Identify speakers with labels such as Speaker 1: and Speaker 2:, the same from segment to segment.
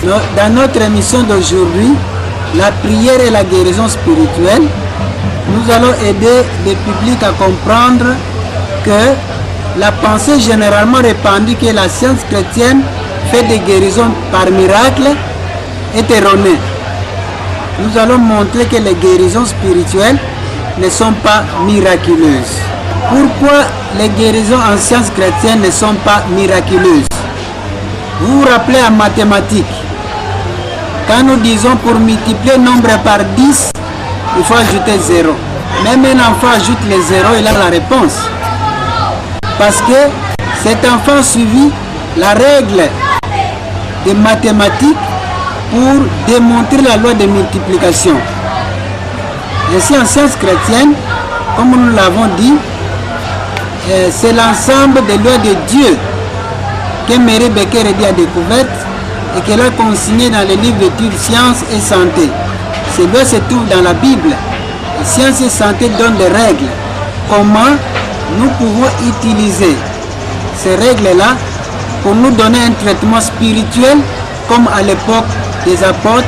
Speaker 1: Dans notre émission d'aujourd'hui, la prière et la guérison spirituelle, nous allons aider le public à comprendre que la pensée généralement répandue que la science chrétienne fait des guérisons par miracle est erronée. Nous allons montrer que les guérisons spirituelles ne sont pas miraculeuses. Pourquoi les guérisons en science chrétienne ne sont pas miraculeuses? Vous vous rappelez en mathématiques, quand nous disons pour multiplier nombre par 10, il faut ajouter 0. Même un enfant ajoute les 0, il a la réponse. Parce que cet enfant suivi la règle des mathématiques pour démontrer la loi de multiplication. Ainsi en sciences chrétiennes, comme nous l'avons dit, c'est l'ensemble des lois de Dieu que Mary Becker a découverte et qu'elle a consigné dans le livre d'études Sciences et Santé. Ces lois se trouvent dans la Bible. Et Sciences et Santé donnent des règles. Comment nous pouvons utiliser ces règles-là pour nous donner un traitement spirituel comme à l'époque des apôtres,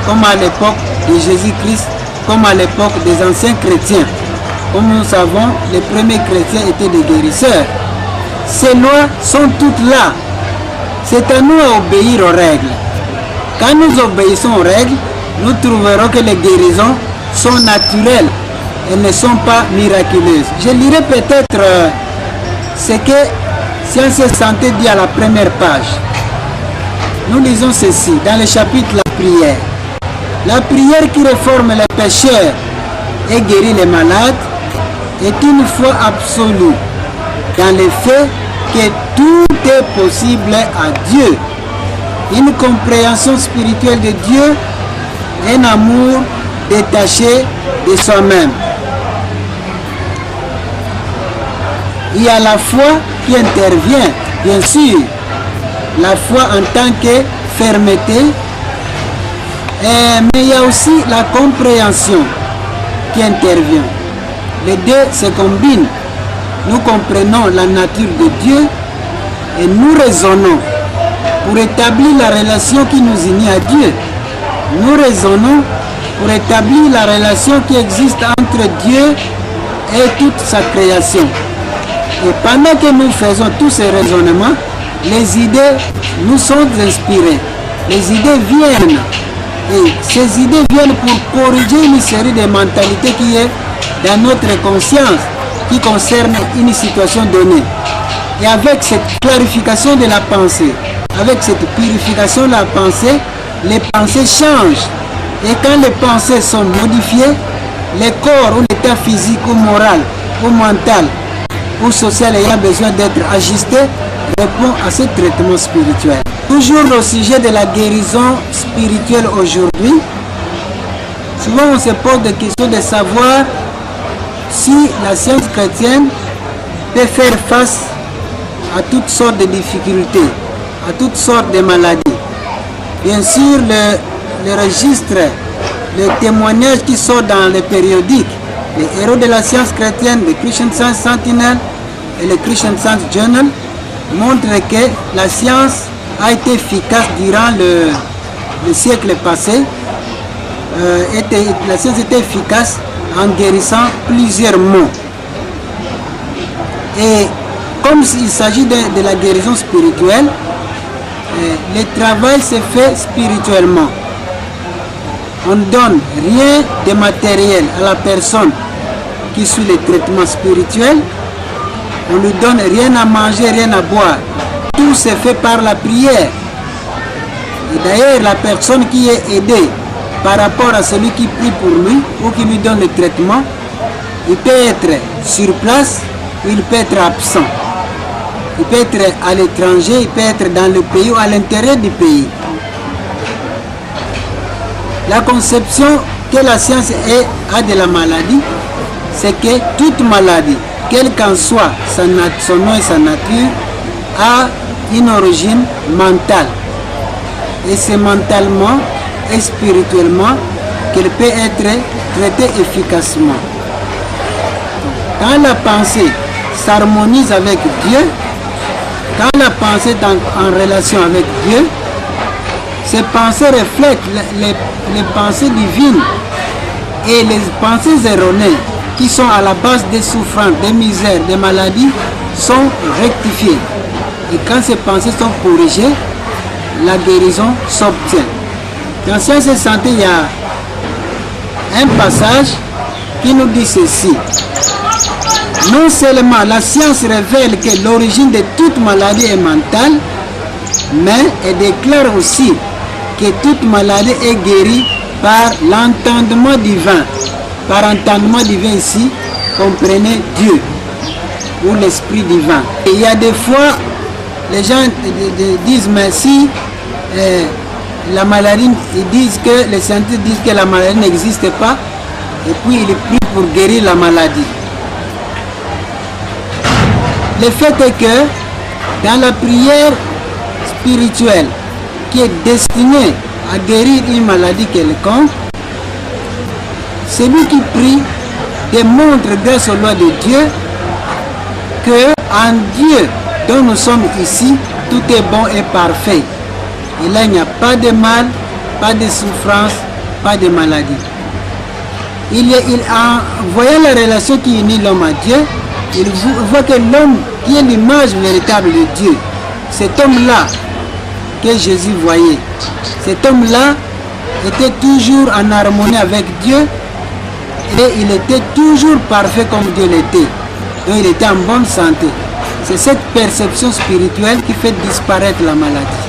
Speaker 1: comme à l'époque de Jésus-Christ, comme à l'époque des anciens chrétiens. Comme nous savons, les premiers chrétiens étaient des guérisseurs. Ces lois sont toutes là. C'est à nous à obéir aux règles. Quand nous obéissons aux règles, nous trouverons que les guérisons sont naturelles. Elles ne sont pas miraculeuses. Je lirai peut-être ce que Sciences et Santé dit à la première page. Nous lisons ceci dans le chapitre La prière. La prière qui réforme les pécheurs et guérit les malades est une foi absolue dans le fait que tout est possible à Dieu. Une compréhension spirituelle de Dieu, un amour détaché de soi-même. Il y a la foi qui intervient, bien sûr, la foi en tant que fermeté, mais il y a aussi la compréhension qui intervient. Les deux se combinent. Nous comprenons la nature de Dieu et nous raisonnons pour établir la relation qui nous unit à Dieu. Nous raisonnons pour établir la relation qui existe entre Dieu et toute sa création. Et pendant que nous faisons tous ces raisonnements, les idées nous sont inspirées. Les idées viennent. Et ces idées viennent pour corriger une série de mentalités qui est dans notre conscience, qui concerne une situation donnée. Et avec cette clarification de la pensée, avec cette purification de la pensée, les pensées changent. Et quand les pensées sont modifiées, le corps ou l'état physique ou moral ou mental ou social ayant besoin d'être ajusté répond à ce traitement spirituel. Toujours au sujet de la guérison spirituelle aujourd'hui, souvent on se pose des questions de savoir si la science chrétienne peut faire face à toutes sortes de difficultés, à toutes sortes de maladies. Bien sûr, le registre, le témoignage qui sort dans les périodiques, les héros de la science chrétienne, le Christian Science Sentinel et le Christian Science Journal, montrent que la science a été efficace durant le siècle passé. La science était efficace en guérissant plusieurs maux. Et comme il s'agit de la guérison spirituelle, le travail se fait spirituellement. On ne donne rien de matériel à la personne qui suit le traitement spirituel. On ne lui donne rien à manger, rien à boire. Tout se fait par la prière. Et d'ailleurs, la personne qui est aidée par rapport à celui qui prie pour lui ou qui lui donne le traitement, il peut être sur place ou il peut être absent. Il peut être à l'étranger, il peut être dans le pays ou à l'intérieur du pays. La conception que la science a de la maladie, c'est que toute maladie, quel qu'en soit son nom et sa nature, a une origine mentale. Et c'est mentalement et spirituellement qu'elle peut être traitée efficacement. Quand la pensée s'harmonise avec Dieu, quand la pensée est en relation avec Dieu, ces pensées reflètent les pensées divines et les pensées erronées qui sont à la base des souffrances, des misères, des maladies sont rectifiées. Et quand ces pensées sont corrigées, la guérison s'obtient. Dans Sciences et Santé, il y a un passage qui nous dit ceci. Non seulement la science révèle que l'origine de toute maladie est mentale, mais elle déclare aussi que toute maladie est guérie par l'entendement divin. Par entendement divin ici, comprenez Dieu ou l'Esprit divin. Et il y a des fois, les gens disent, mais si la maladie, les scientifiques disent que la maladie n'existe pas, et puis ils prient pour guérir la maladie. Le fait est que dans la prière spirituelle qui est destinée à guérir une maladie quelconque, celui qui prie démontre grâce aux lois de Dieu que en Dieu dont nous sommes ici, tout est bon et parfait. Et là, il n'y a pas de mal, pas de souffrance, pas de maladie. En voyant la relation qui unit l'homme à Dieu, il voit que l'homme qui est l'image véritable de Dieu, cet homme-là que Jésus voyait, cet homme-là était toujours en harmonie avec Dieu et il était toujours parfait comme Dieu l'était. Donc il était en bonne santé. C'est cette perception spirituelle qui fait disparaître la maladie.